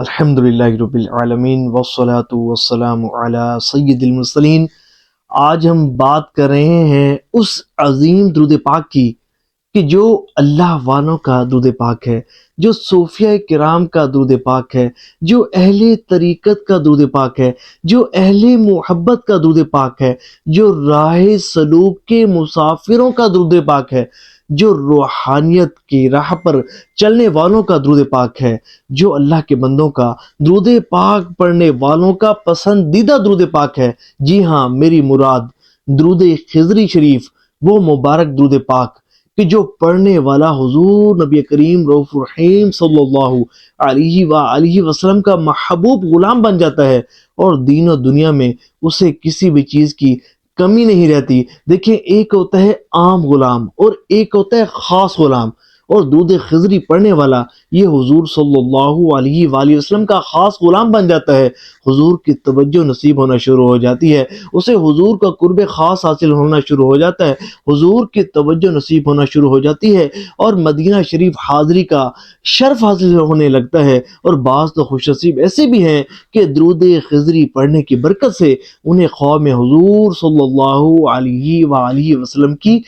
الحمدللہ رب العالمین والصلاة والسلام علی سید المرسلین۔ آج ہم بات کر رہے ہیں اس عظیم درود پاک کی کہ جو اللہ والوں کا درود پاک ہے، جو صوفیہ کرام کا درود پاک ہے، جو اہل طریقت کا درود پاک ہے، جو اہل محبت کا درود پاک ہے، جو راہ سلوک کے مسافروں کا درود پاک ہے، جو روحانیت کی راہ پر چلنے والوں کا درود پاک ہے، جو اللہ کے بندوں کا درود پاک پڑھنے والوں کا پسندیدہ درود پاک ہے۔ جی ہاں، میری مراد درود خضری شریف، وہ مبارک درود پاک کہ جو پڑھنے والا حضور نبی کریم رؤوف الرحیم صلی اللہ علیہ وآلہ وسلم کا محبوب غلام بن جاتا ہے، اور دین و دنیا میں اسے کسی بھی چیز کی کمی نہیں رہتی۔ دیکھیں، ایک ہوتا ہے عام غلام اور ایک ہوتا ہے خاص غلام، اور درود خضری پڑھنے والا یہ حضور صلی اللہ علیہ وآلہ وسلم کا خاص غلام بن جاتا ہے۔ حضور کی توجہ نصیب ہونا شروع ہو جاتی ہے، اسے حضور کا قرب خاص حاصل ہونا شروع ہو جاتا ہے، حضور کی توجہ نصیب ہونا شروع ہو جاتی ہے، اور مدینہ شریف حاضری کا شرف حاصل ہونے لگتا ہے۔ اور بعض تو خوش نصیب ایسے بھی ہیں کہ درود خضری پڑھنے کی برکت سے انہیں قوم حضور صلی اللہ علیہ وآلہ وسلم کی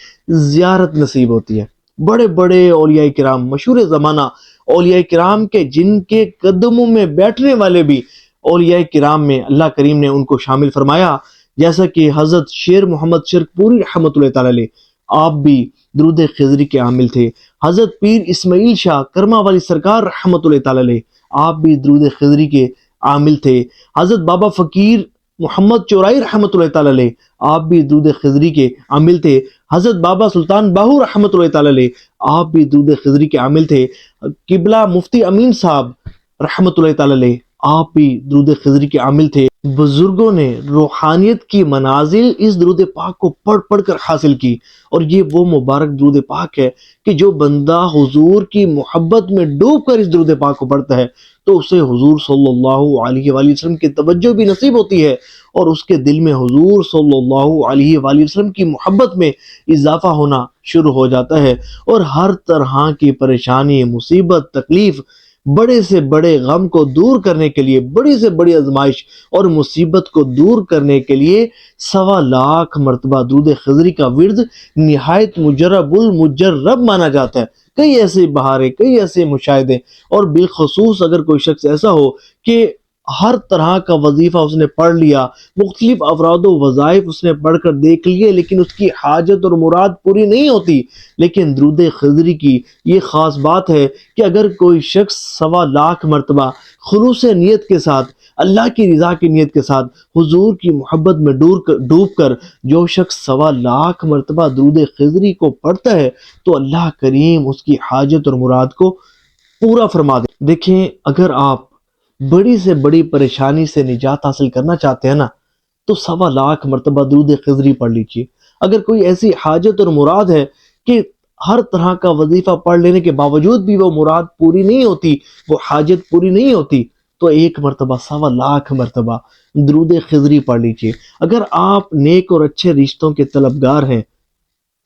زیارت نصیب ہوتی ہے۔ بڑے بڑے اولیاء کرام، مشہور زمانہ اولیاء کرام کے جن کے قدموں میں بیٹھنے والے بھی اولیاء کرام میں اللہ کریم نے ان کو شامل فرمایا، جیسا کہ حضرت شیر محمد شرک پوری رحمۃ اللہ تعالی علیہ، آپ بھی درود خضری کے عامل تھے۔ حضرت پیر اسماعیل شاہ کرما والی سرکار رحمۃ اللہ تعالی علیہ، آپ بھی درود خضری کے عامل تھے۔ حضرت بابا فقیر محمد چورائی رحمۃ اللہ تعالی علیہ، آپ بھی درود خضری کے عامل تھے۔ حضرت بابا سلطان باہو رحمۃ اللہ تعالی علیہ، آپ بھی درود خضری کے عامل تھے۔ قبلہ مفتی امین صاحب رحمۃ اللہ تعالی علیہ، آپ بھی درود خضری کے عامل تھے۔ بزرگوں نے روحانیت کی منازل اس درود پاک کو پڑھ پڑھ کر حاصل کی، اور یہ وہ مبارک درود پاک ہے کہ جو بندہ حضور کی محبت میں ڈوب کر اس درود پاک کو پڑھتا ہے تو اسے حضور صلی اللہ علیہ وآلہ وسلم کی توجہ بھی نصیب ہوتی ہے، اور اس کے دل میں حضور صلی اللہ علیہ وآلہ وسلم کی محبت میں اضافہ ہونا شروع ہو جاتا ہے، اور ہر طرح کی پریشانی، مصیبت، تکلیف، بڑے سے بڑے غم کو دور کرنے کے لیے، بڑی سے بڑی آزمائش اور مصیبت کو دور کرنے کے لیے 1.25 مرتبہ درود خضری کا ورد نہایت مجرب المجرب مانا جاتا ہے۔ کئی ایسے بہاریں، کئی ایسے مشاہدے، اور بالخصوص اگر کوئی شخص ایسا ہو کہ ہر طرح کا وظیفہ اس نے پڑھ لیا، مختلف افراد و وظائف اس نے پڑھ کر دیکھ لیے، لیکن اس کی حاجت اور مراد پوری نہیں ہوتی، لیکن درود خضری کی یہ خاص بات ہے کہ اگر کوئی شخص 1.25 مرتبہ خلوص نیت کے ساتھ، اللہ کی رضا کی نیت کے ساتھ حضور کی محبت میں ڈوب کر جو شخص 1.25 مرتبہ درود خضری کو پڑھتا ہے تو اللہ کریم اس کی حاجت اور مراد کو پورا فرما دے۔ دیکھیں، اگر آپ بڑی سے بڑی پریشانی سے نجات حاصل کرنا چاہتے ہیں نا، تو 1.25 مرتبہ درود خضری پڑھ لیجیے۔ اگر کوئی ایسی حاجت اور مراد ہے کہ ہر طرح کا وظیفہ پڑھ لینے کے باوجود بھی وہ مراد پوری نہیں ہوتی، وہ حاجت پوری نہیں ہوتی، تو 1 مرتبہ 1.25 مرتبہ درود خضری پڑھ لیجیے۔ اگر آپ نیک اور اچھے رشتوں کے طلبگار ہیں،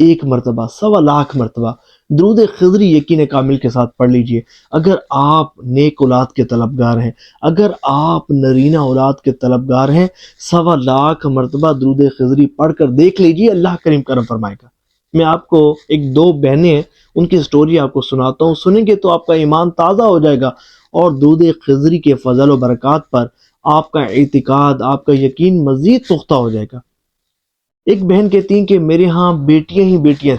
1 مرتبہ 1.25 مرتبہ درود خضری یقین کامل کے ساتھ پڑھ لیجئے۔ اگر آپ نیک اولاد کے طلبگار ہیں، اگر آپ نرینہ اولاد کے طلبگار ہیں، 1.25 مرتبہ درود خضری پڑھ کر دیکھ لیجئے، اللہ کریم کرم فرمائے گا۔ میں آپ کو 2 بہنیں ہیں، ان کی سٹوری آپ کو سناتا ہوں، سنیں گے تو آپ کا ایمان تازہ ہو جائے گا، اور درود خضری کے فضل و برکات پر آپ کا اعتقاد، آپ کا یقین مزید پختہ ہو جائے گا۔ ایک بہن کہتی ہیں کہ میرے ہاں بیٹیاں ہی بیٹیاں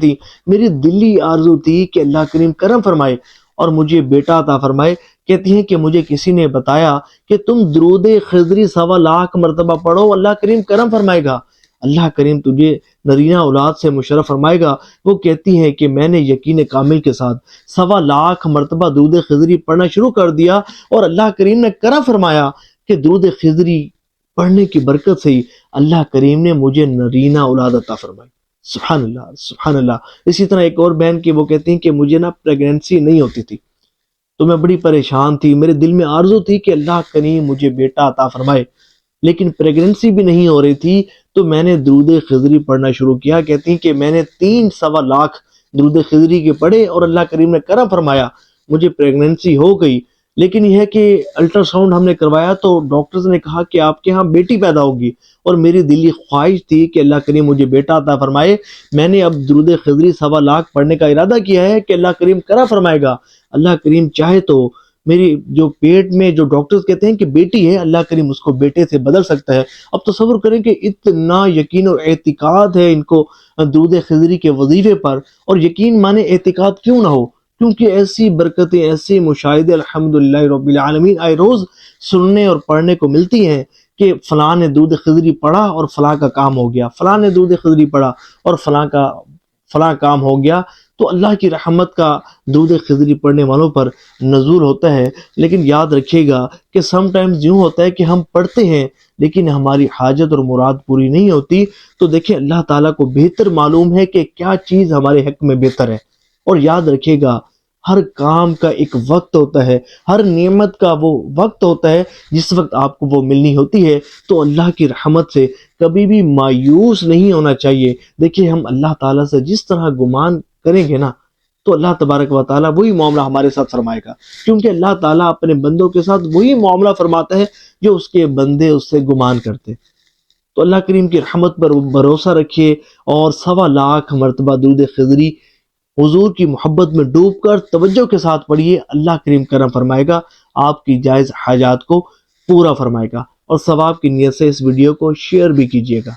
تھیں، میری دلی آرزو تھی کہ اللہ کریم کرم فرمائے اور مجھے بیٹا عطا فرمائے۔ کہتی ہیں کہ مجھے کسی نے بتایا کہ تم درود خضری 1.25 مرتبہ پڑھو، اللہ کریم کرم فرمائے گا، اللہ کریم تجھے نرینہ اولاد سے مشرف فرمائے گا۔ وہ کہتی ہیں کہ میں نے یقین کامل کے ساتھ 1.25 مرتبہ درود خضری پڑھنا شروع کر دیا، اور اللہ کریم نے کرم فرمایا کہ درود خضری پڑھنے کی برکت سے ہی اللہ کریم نے مجھے نرینہ اولاد عطا فرمائی۔ سبحان اللہ، سبحان اللہ۔ اسی طرح ایک اور بہن کی وہ کہتی ہیں کہ مجھے پریگننسی نہیں ہوتی تھی، تو میں بڑی پریشان تھی، میرے دل میں آرزو تھی کہ اللہ کریم مجھے بیٹا عطا فرمائے، لیکن پریگننسی بھی نہیں ہو رہی تھی، تو میں نے درود خضری پڑھنا شروع کیا۔ کہتی ہیں کہ میں نے 3.25 درود خضری کے پڑھے، اور اللہ کریم نے کرم فرمایا، مجھے پریگننسی ہو گئی۔ لیکن یہ ہے کہ الٹرا ساؤنڈ ہم نے کروایا تو ڈاکٹرز نے کہا کہ آپ کے ہاں بیٹی پیدا ہوگی، اور میری دلی خواہش تھی کہ اللہ کریم مجھے بیٹا عطا فرمائے۔ میں نے اب درود خضری 1.25 پڑھنے کا ارادہ کیا ہے کہ اللہ کریم کرا فرمائے گا، اللہ کریم چاہے تو میری جو پیٹ میں جو ڈاکٹرز کہتے ہیں کہ بیٹی ہے، اللہ کریم اس کو بیٹے سے بدل سکتا ہے۔ اب تصور کریں کہ اتنا یقین اور اعتقاد ہے ان کو درود خضری کے وظیفے پر، اور یقین مانے اعتقاد کیوں نہ ہو، کیونکہ ایسی برکتیں، ایسے مشاہدے الحمدللہ رب العالمین آئے روز سننے اور پڑھنے کو ملتی ہیں کہ فلاں نے درود خضری پڑھا اور فلاں کا کام ہو گیا، فلاں نے درود خضری پڑھا اور فلاں کام ہو گیا۔ تو اللہ کی رحمت کا درود خضری پڑھنے والوں پر نزول ہوتا ہے۔ لیکن یاد رکھیے گا کہ سم ٹائمز یوں ہوتا ہے کہ ہم پڑھتے ہیں لیکن ہماری حاجت اور مراد پوری نہیں ہوتی، تو دیکھیں اللہ تعالیٰ کو بہتر معلوم ہے کہ کیا چیز ہمارے حق میں بہتر ہے۔ اور یاد رکھیے گا ہر کام کا ایک وقت ہوتا ہے، ہر نعمت کا وہ وقت ہوتا ہے جس وقت آپ کو وہ ملنی ہوتی ہے۔ تو اللہ کی رحمت سے کبھی بھی مایوس نہیں ہونا چاہیے۔ دیکھیے ہم اللہ تعالیٰ سے جس طرح گمان کریں گے نا، تو اللہ تبارک و تعالیٰ وہی معاملہ ہمارے ساتھ فرمائے گا، کیونکہ اللہ تعالیٰ اپنے بندوں کے ساتھ وہی معاملہ فرماتا ہے جو اس کے بندے اس سے گمان کرتے۔ تو اللہ کریم کی رحمت پر بھروسہ رکھیے اور 1.25 مرتبہ درود خضری حضور کی محبت میں ڈوب کر توجہ کے ساتھ پڑھیے، اللہ کریم کرم فرمائے گا، آپ کی جائز حاجات کو پورا فرمائے گا۔ اور ثواب کی نیت سے اس ویڈیو کو شیئر بھی کیجیے گا۔